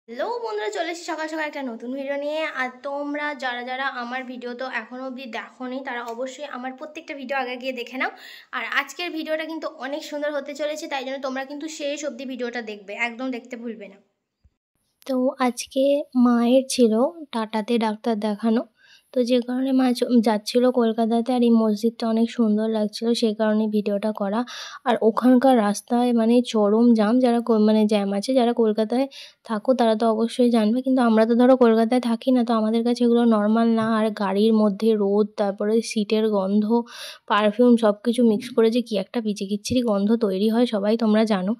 Hello বন্ধুরা, চলে এসেছি সকাল সকাল একটা নতুন ভিডিও নিয়ে। আর তোমরা যারা যারা আমার ভিডিও তো এখনও অবধি দেখোনি তারা অবশ্যই আমার প্রত্যেকটা ভিডিও আগে গিয়ে দেখে নাও। আর আজকের ভিডিওটা কিন্তু অনেক সুন্দর হতে চলেছে, তাই জন্য তোমরা কিন্তু শেষ অবধি ভিডিওটা দেখবে, একদম দেখতে ভুলবে না। তো আজকে মায়ের ছিল টাটাতে ডাক্তার দেখানো, তো যে কারণে মা যাচ্ছিলো কলকাতাতে। আর এই মসজিদটা অনেক সুন্দর লাগছিলো, সেই কারণে ভিডিওটা করা। আর ওখানকার রাস্তায় মানে চরম জাম, যারা জ্যাম আছে। যারা কলকাতায় থাকো তারা তো অবশ্যই জানবে, কিন্তু আমরা তো ধরো কলকাতায় থাকি না, তো আমাদের কাছে এগুলো নর্মাল না। আর গাড়ির মধ্যে রোদ, তারপরে সিটের গন্ধ, পারফিউম সব কিছু মিক্স করে যে কী একটা বিচিকিচ্ছিরি গন্ধ তৈরি হয় সবাই তোমরা জানো।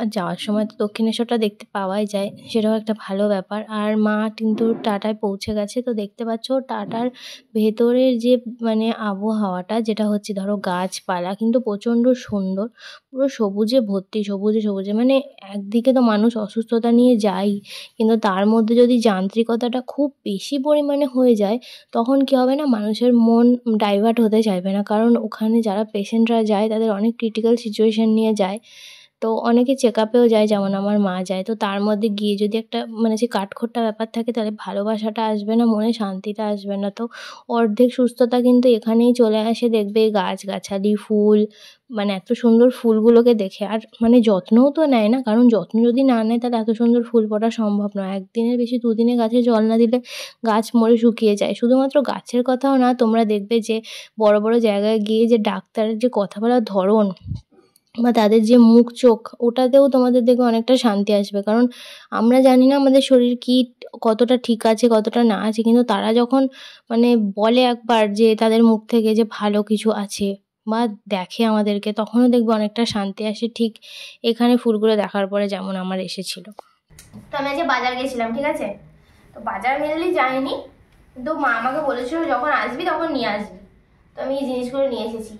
আর যাওয়ার সময় তো দক্ষিণেশ্বরটা দেখতে পাওয়াই যায়, সেটাও একটা ভালো ব্যাপার। আর মা কিন্তু টাটায় পৌঁছে গেছে। তো দেখতে পাচ্ছ টাটার ভেতরের যে আবহাওয়াটা, যেটা হচ্ছে ধরো গাছপালা কিন্তু প্রচণ্ড সুন্দর, পুরো সবুজে ভর্তি, সবুজে সবুজে। একদিকে তো মানুষ অসুস্থতা নিয়ে যায়, কিন্তু তার মধ্যে যদি যান্ত্রিকতাটা খুব বেশি পরিমাণে হয়ে যায়, তখন কী হবে না, মানুষের মন ডাইভার্ট হতে চাইবে না। কারণ ওখানে যারা পেশেন্টরা যায় তাদের অনেক ক্রিটিক্যাল সিচুয়েশান নিয়ে যায়। তো অনেকে চেক আপেও যায়, যেমন আমার মা যায়। তো তার মধ্যে গিয়ে যদি একটা যে কাঠখোট্টা ব্যাপার থাকে, তাহলে ভালোবাসাটা আসবে না, মনে শান্তিটা আসবে না। তো অর্ধেক সুস্থতা কিন্তু এখানেই চলে আসে, দেখবে গাছগাছালি, ফুল, এত সুন্দর ফুলগুলোকে দেখে। আর যত্নও তো নেয় না, কারণ যত্ন যদি না নেয় তাহলে এত সুন্দর ফুল ফোটা সম্ভব নয়। একদিনের বেশি দুদিনে গাছে জল না দিলে গাছ মরে শুকিয়ে যায়। শুধুমাত্র গাছের কথাও না, তোমরা দেখবে যে বড় বড় জায়গায় গিয়ে যে ডাক্তারের যে কথা বলার ধরন বা তাদের যে মুখ চোখ, ওটাতেও তোমাদের দেখবে অনেকটা শান্তি আসবে। কারণ আমরা জানি না আমাদের শরীর কি কতটা ঠিক আছে কতটা না আছে, কিন্তু তারা যখন বলে একবার যে তাদের মুখ থেকে যে ভালো কিছু আছে বা দেখে আমাদেরকে, তখনও দেখবে অনেকটা শান্তি আসে। ঠিক এখানে ফুলগুলো দেখার পরে যেমন আমার এসেছিল। তো আমি আজকে বাজার গেছিলাম, ঠিক আছে। তো বাজার মেনলি যাইনি, কিন্তু মা আমাকে বলেছিল যখন আসবি তখন নিয়ে আসবি। তো আমি এই জিনিসগুলো নিয়ে এসেছি।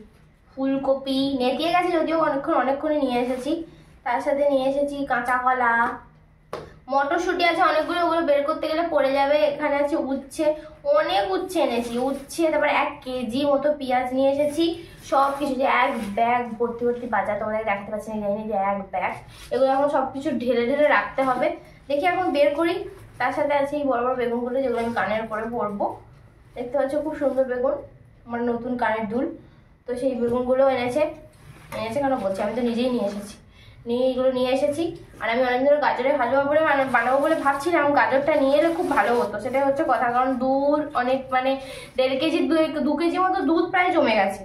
ফুলকপি নেতিয়ে গেছে যদিও, অনেকক্ষণে নিয়ে এসেছি। তার সাথে নিয়ে এসেছি কাঁচা কলা, মটরশুঁটি আছে অনেকগুলো, ওগুলো বের করতে গেলে পড়ে যাবে। এখানে আছে উচ্ছে, অনেক উচ্ছে এনেছি, উচ্ছে। তারপরে 1 কেজি মতো পেঁয়াজ নিয়ে এসেছি। সব কিছু যে এক ব্যাগ ভর্তি ভর্তি বাজার, তোমাদের দেখাতে পাচ্ছি না, জানি যে এক ব্যাগ। এগুলো এখন সব কিছু ঢেলে ঢেলে রাখতে হবে। দেখি এখন বের করি। তার সাথে আছে এই বড় বড় বেগুনগুলো, যেগুলো আমি কানের উপরে পরবো। দেখতে পাচ্ছ খুব সুন্দর বেগুন, আমার নতুন কানের দুল। তো সেই বেগুনগুলো এনেছে কেন বলছি, আমি তো নিজেই নিয়ে এসেছি। এইগুলো নিয়ে এসেছি। আর আমি অনেক ধরে গাজরের হালুয়া করে বানাবো বলে ভাবছিলাম, গাজরটা নিয়ে এলে খুব ভালো হতো, সেটাই হচ্ছে কথা। কারণ দুধ অনেক 1.5 কেজি 2 কেজি মতো দুধ প্রায় জমে গেছে,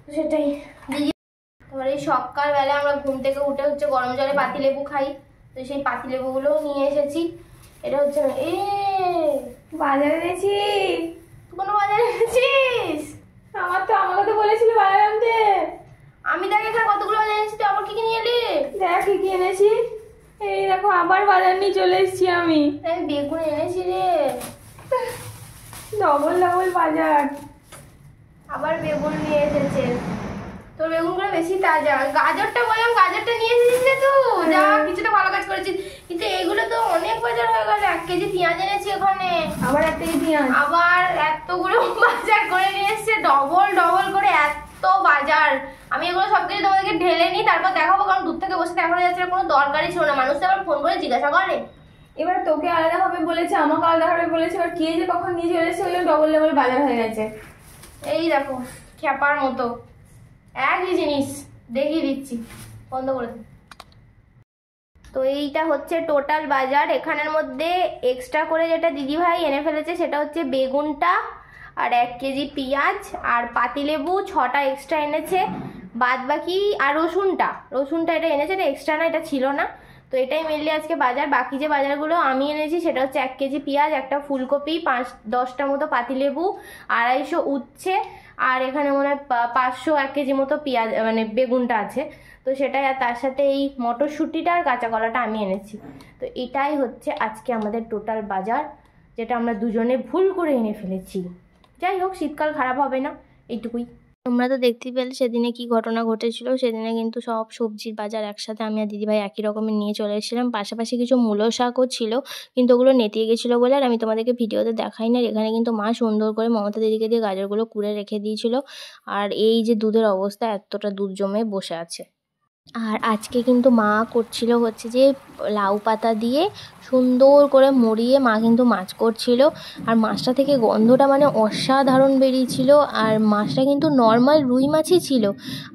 তো সেটাই দিয়ে। তারপরে এই সকালবেলা আমরা ঘুম থেকে উঠে হচ্ছে গরম জলে পাতিলেবু খাই, তো সেই পাতিলেবুগুলোও নিয়ে এসেছি। এটা হচ্ছে বাজারে এনেছি। কোনো বাজারে এনেছিস? আমাকে তো বলেছিলি বাজারে আনতে। আমি দেখ এখানে কতগুলো বাজার এনেছি, তুই আবার কি কি নিয়ে এলি? দেখ কি কি এনেছি, এই দেখো আবার বাজার নিয়ে চলে এসেছি আমি। বেগুন এনেছি রে, ডবল ডবল বাজার। আবার বেগুন নিয়ে এসেছে। তোর বেগুনগুলো বেশি তাজা। গাজরটা বললাম, গাজরটা নিয়ে এসেছিস রে তুই, যা কিছুটা ভালো কাজ করেছিস। কিন্তু এগুলো তো অনেক বাজার হয়ে গেল। 1 কেজি পেঁয়াজ এনেছি ওখানে, আবার 1 কেজি পেঁয়াজ, আবার এতগুলো বাজার করে নিয়ে এসছে, ডবল ডবল করে এত বাজার। আমি এগুলো সবকিছু তোমাদেরকে ঢেলে নিই, তারপর দেখাবো। কারণ দূর থেকে বসে দেখানো যাচ্ছে, কোনো দরকারই ছিল না। মানুষ তো আবার ফোন করে জিজ্ঞাসা করে। এবার তোকে আলাদা হবে বলেছে, আমাকে আলাদা হবে বলেছে, এবার কে যে কখন নিয়ে চলে এসেছে, ওই ডবল ডবল বাজার হয়ে গেছে। এই দেখো খেপার মতো একই জিনিস দেখিয়ে দিচ্ছি, বন্ধ করে দিই। তো এইটা হচ্ছে টোটাল বাজার। এখানের মধ্যে এক্সট্রা করে যেটা দিদিভাই এনে ফেলেছে সেটা হচ্ছে বেগুনটা, আর 1 কেজি পেঁয়াজ, আর পাতিলেবু 6টা এক্সট্রা এনেছে, বাদ বাকি। আর রসুনটা এটা এনেছে, এটা এক্সট্রা না, এটা ছিল না। তো এটাই মেনলি আজকে বাজার। বাকি যে বাজারগুলো আমি এনেছি সেটা হচ্ছে 1 কেজি পেঁয়াজ, একটা ফুলকপি, 5-10টা মতো পাতিলেবু, 250 উচ্ছে, আর এখানে মনে হয় 500 1 কেজি মতো পেঁয়াজ বেগুনটা আছে। তো সেটাই। আর তার সাথে এই মটরশুঁটিটা আর কাঁচা কলাটা আমি এনেছি। তো এটাই হচ্ছে আজকে আমাদের টোটাল বাজার, যেটা আমরা দুজনে ভুল করে এনে ফেলেছি। যাই হোক, শীতকাল খারাপ হবে না, এইটুকুই। তোমরা তো দেখতেই পেলে সেদিনে কি ঘটনা ঘটেছিল। সেদিনে কিন্তু সব সবজির বাজার একসাথে আমি আর দিদিভাই একই রকমের নিয়ে চলে এসেছিলাম। পাশাপাশি কিছু মূলো শাকও ছিল, কিন্তু ওগুলো নেতিয়ে গেছিলো বলে আর আমি তোমাদেরকে ভিডিওতে দেখাই না। এখানে কিন্তু মা সুন্দর করে মমতা দিদিকে দিয়ে গাজরগুলো কুড়ে রেখে দিয়েছিল। আর এই যে দুধের অবস্থা, এতটা দুধ জমে বসে আছে। আর আজকে কিন্তু মা করছিল হচ্ছে যে লাউ পাতা দিয়ে সুন্দর করে মুড়িয়ে মা কিন্তু মাছ করছিল। আর মাছটা থেকে গন্ধটা মানে অসাধারণ বেরিয়েছিল। আর মাছটা কিন্তু নর্মাল রুই মাছই ছিল।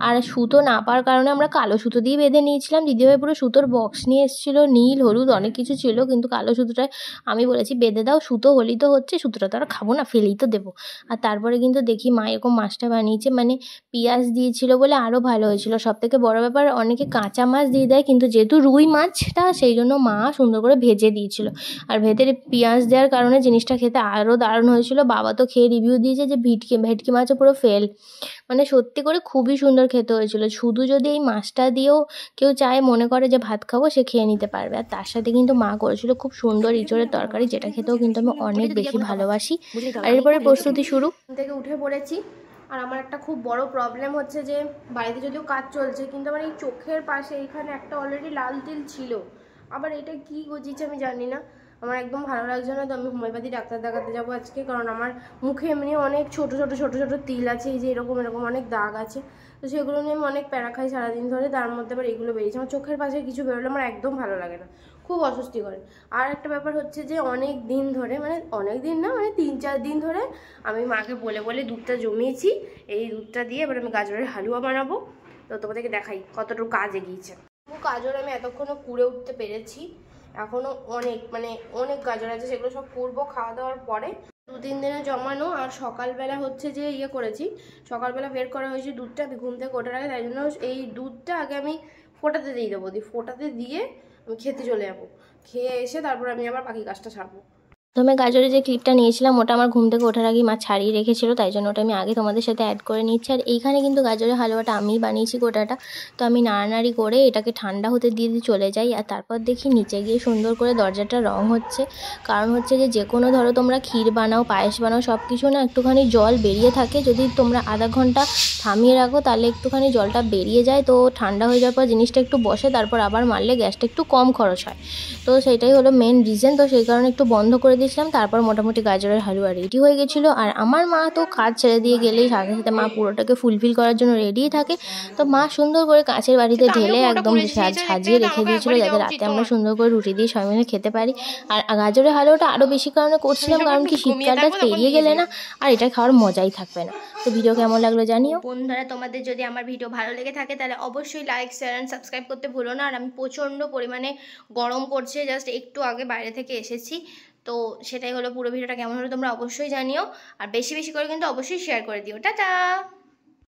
আর সুতো না পাওয়ার কারণে আমরা কালো সুতো দিয়ে বেঁধে নিয়েছিলাম। দিদিভাই পুরো সুতোর বক্স নিয়ে এসেছিলো, নীল হলুদ অনেক কিছু ছিল, কিন্তু কালো সুতোটায় আমি বলেছি বেঁধে দাও, সুতো হলেই তো হচ্ছে, সুতোটা তো আর খাবো না, ফেলেই তো দেবো। আর তারপরে কিন্তু দেখি মা এরকম মাছটা বানিয়েছে, মানে পেঁয়াজ দিয়েছিল বলে আরও ভালো হয়েছিল। সবথেকে বড় ব্যাপার, অনেকে কাঁচা মাছ দিয়ে দেয়, কিন্তু যেহেতু রুই মাছটা সেই জন্য মা সুন্দর করে ভেজে দিয়েছিল। আর ভেতরে পেঁয়াজ দেওয়ার কারণে জিনিসটা খেতে আরও দারুণ হয়েছিল। বাবা তো খেয়ে রিভিউ দিয়েছে যে ভেটকি মাছও পুরো ফেল, মানে সত্যি করে খুবই সুন্দর খেতে হয়েছিল। শুধু যদি এই মাছটা দিয়েও কেউ চায়, মনে করে যে ভাত খাবো, সে খেয়ে নিতে পারবে। আর তার সাথে কিন্তু মা করেছিল খুব সুন্দর ইঁচড়ের তরকারি, যেটা খেতেও কিন্তু আমি অনেক বেশি ভালোবাসি। আর এরপরে প্রস্তুতি শুরু থেকে উঠে পড়েছি। আর আমার একটা খুব বড় প্রবলেম হচ্ছে যে বাড়িতে যদিও কাজ চলছে, কিন্তু আমার এই চোখের পাশে এইখানে একটা অলরেডি লাল তিল ছিল। আবার এটা কি গজিয়েছে আমি জানি না, আমার একদম ভালো লাগছে না। তো আমি হোমিওপ্যাথি ডাক্তার দেখাতে যাবো আজকে, কারণ আমার মুখে এমনি অনেক ছোট ছোট ছোট ছোট তিল আছে, এই যে এরকম এরকম অনেক দাগ আছে। তো সেগুলো নিয়ে আমি অনেক প্যারা খাই সারাদিন ধরে, তার মধ্যে আবার এগুলো বেরিয়েছে। আমার চোখের পাশে কিছু বেরোলে আমার একদম ভালো লাগে না, খুব অস্বস্তি করে। আর একটা ব্যাপার হচ্ছে যে অনেক দিন ধরে, মানে অনেক দিন না, মানে 3-4 দিন ধরে আমি মাকে বলে বলে দুধটা জমিয়েছি। এই দুধটা দিয়ে এবার আমি গাজরের হালুয়া বানাবো। তো তোমাদেরকে দেখাই কতটুকু কাজ এগিয়েছে। গাজর আমি এতক্ষণও কুড়ে উঠতে পেরেছি, এখনও অনেক মানে অনেক গাজর আছে, সেগুলো সব করবো খাওয়া দাওয়ার পরে। 2-3 দিনে জমানো। আর সকালবেলা হচ্ছে যে ইয়ে করেছি, সকালবেলা বের করা হয়েছে দুধটা, আমি ঘুম থেকে ওঠার আগে, তাই জন্য এই দুধটা আগে আমি ফোটাতে দিয়ে দেবো, ফোটাতে দিয়ে আমি খেতে চলে যাবো। খেয়ে এসে তারপর আমি আবার বাকি কাজটা ছাড়বো। প্রথমে গাজরের যে ক্লিপটা নিয়েছিলাম ওটা আমার ঘুম থেকে ওঠার আগেই মা ছাড়িয়ে রেখেছিল, তাই জন্য ওটা আমি আগে তোমাদের সাথে অ্যাড করে নিচ্ছি। আর এইখানে কিন্তু গাজরের হালুয়াটা আমিই বানিয়েছি গোটাটা। তো আমি নাড়ানাড়ি করে এটাকে ঠান্ডা হতে দিয়ে চলে যাই। আর তারপর দেখি নিচে গিয়ে সুন্দর করে দরজাটা রং হচ্ছে। কারণ হচ্ছে যে কোনো ধরো তোমরা ক্ষীর বানাও, পায়েস বানাও, সব কিছু না একটুখানি জল বেরিয়ে থাকে। যদি তোমরা আধা ঘন্টা থামিয়ে রাখো তাহলে একটুখানি জলটা বেরিয়ে যায়। তো ঠান্ডা হয়ে যাওয়ার পর জিনিসটা একটু বসে, তারপর আবার মারলে গ্যাসটা একটু কম খরচ হয়। তো সেটাই হলো মেন রিজন। তো সেই কারণে একটু বন্ধ করে দিয়েছিলাম। তারপর মোটামুটি গাজরের হালুয়া রেডি হয়ে গেছিলো। আর আমার মা তো কাজ ছেড়ে দিয়ে গেলেই সাথে সাথে মা পুরোটাকে ফুলফিল করার জন্য রেডিই থাকে। তো মা সুন্দর করে কাঁচের বাটিতে ঢেলে একদম সাজিয়ে রেখে দিয়েছিলো, যাতে রাতে আমরা সুন্দর করে রুটি দিয়ে সবাই মিলে খেতে পারি। আর গাজরের হালুয়াটা আরও বেশি কারণে করছিলাম, কারণ কি শীতকালটা পেরিয়ে গেলে না আর এটা খাওয়ার মজাই থাকবে না। তো ভিডিও কেমন লাগলো জানিও বন্ধুরা। তোমাদের যদি আমার ভিডিও ভালো লেগে থাকে তাহলে অবশ্যই লাইক, শেয়ার অ্যান্ড সাবস্ক্রাইব করতে ভুলো না। আর আমি প্রচণ্ড পরিমাণে গরম করছে, জাস্ট একটু আগে বাইরে থেকে এসেছি। তো সেটাই হলো, পুরো ভিডিওটা কেমন হলো তোমরা অবশ্যই জানিও। আর বেশি বেশি করে কিন্তু অবশ্যই শেয়ার করে দিও। টাটা।